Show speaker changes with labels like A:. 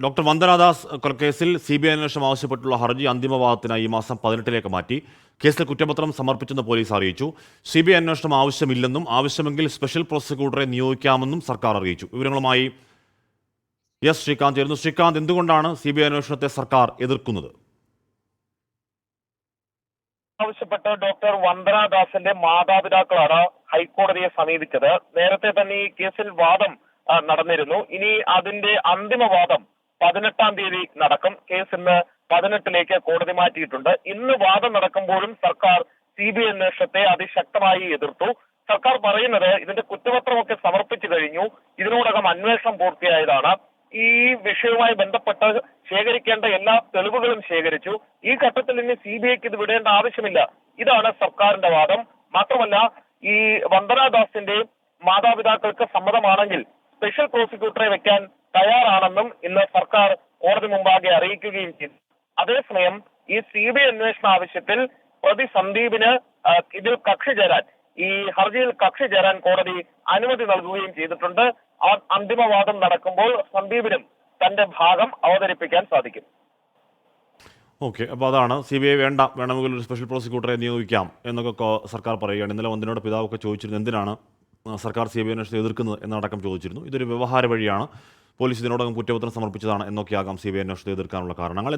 A: Doctor Vandana Das കൊലക്കേസിൽ CBI അന്വേഷണം ആവശ്യപ്പെട്ടുള്ള ഹർജി അന്തിമവാദത്തിനായി ഈ മാസം 18 മാറ്റി. കേസിൽ കുറ്റപത്രം സമർപ്പിച്ചെന്ന് പോലീസ് അറിയിച്ചു. CBI അന്വേഷണം ആവശ്യമില്ലെന്നും ആവശ്യമെങ്കിൽ സ്പെഷ്യൽ പ്രോസിക്യൂട്ടറെ നിയോഗിക്കാമെന്നും സർക്കാർ അറിയിച്ചു. വിവരങ്ങളുമായി ശ്രീകാന്ത് ചേരുന്നു. ശ്രീകാന്ത്, എന്തുകൊണ്ടാണ് CBI അന്വേഷണത്തെ സർക്കാർ എതിർക്കുന്നത്?
B: ആവശ്യപ്പെട്ട് ഡോക്ടർ വന്ദനാദാസിന്റെ മാതാപിതാക്കളാണ് ഹൈക്കോടതിയെ സമീപിച്ചത്. നേരത്തെ തന്നെ ഈ കേസിൽ വാദം നടന്നിരുന്നു. ഇനി അതിന്റെ അന്തിമവാദം 18 തീയതി നടക്കും. കേസ് ഇന്ന് 18 കോടതി മാറ്റിയിട്ടുണ്ട്. ഇന്ന് വാദം നടക്കുമ്പോഴും സർക്കാർ CBI അന്വേഷണത്തെ അതിശക്തമായി എതിർത്തു. സർക്കാർ പറയുന്നത് ഇതിന്റെ കുറ്റപത്രമൊക്കെ സമർപ്പിച്ചു കഴിഞ്ഞു, ഇതിനോടകം അന്വേഷണം പൂർത്തിയായതാണ്, ഈ വിഷയവുമായി ബന്ധപ്പെട്ട് ശേഖരിക്കേണ്ട എല്ലാ തെളിവുകളും ശേഖരിച്ചു, ഈ ഘട്ടത്തിൽ ഇനി CBIക്ക് ഇത് വിടേണ്ട ആവശ്യമില്ല, ഇതാണ് സർക്കാരിന്റെ വാദം. മാത്രമല്ല, ഈ വന്ദനാദാസിന്റെ മാതാപിതാക്കൾക്ക് സമ്മതമാണെങ്കിൽ സ്പെഷ്യൽ പ്രോസിക്യൂട്ടറെ വെക്കാൻ തയ്യാറാണെന്നും ഇന്ന് സർക്കാർ കോടതി മുമ്പാകെ അറിയിക്കുകയും ചെയ്തു. അതേസമയം ഈ CBI അന്വേഷണ ആവശ്യത്തിൽ പ്രതി സന്ദീപിന് ഇതിൽ കക്ഷി ചേരാൻ, ഈ ഹർജിയിൽ കക്ഷി ചേരാൻ കോടതി അനുമതി നൽകുകയും ചെയ്തിട്ടുണ്ട്. അന്തിമവാദം നടക്കുമ്പോൾ സന്ദീപിനും തന്റെ ഭാഗം അവതരിപ്പിക്കാൻ സാധിക്കും.
A: ഓക്കെ, അപ്പോൾ അതാണ് CBI വേണമെങ്കിൽ ഒരു സ്പെഷ്യൽ പ്രോസിക്യൂട്ടറെ നിയോഗിക്കാം എന്നൊക്കെ സർക്കാർ പറയുകയാണ്. ഇന്നലെ വന്ദനയുടെ പിതാവൊക്കെ ചോദിച്ചിരുന്നു എന്തിനാണ് സർക്കാർ CBI അന്വേഷണത്തെ എതിർക്കുന്നത് എന്നടക്കം ചോദിച്ചിരുന്നു. ഇതൊരു വ്യവഹാര വഴിയാണ്, പോലീസ് ഇതിനോടകം കുറ്റപത്രം സമർപ്പിച്ചതാണ് എന്നൊക്കെയാകാം CBI അന്വേഷണത്തെ എതിർക്കാനുള്ള കാരണങ്ങൾ.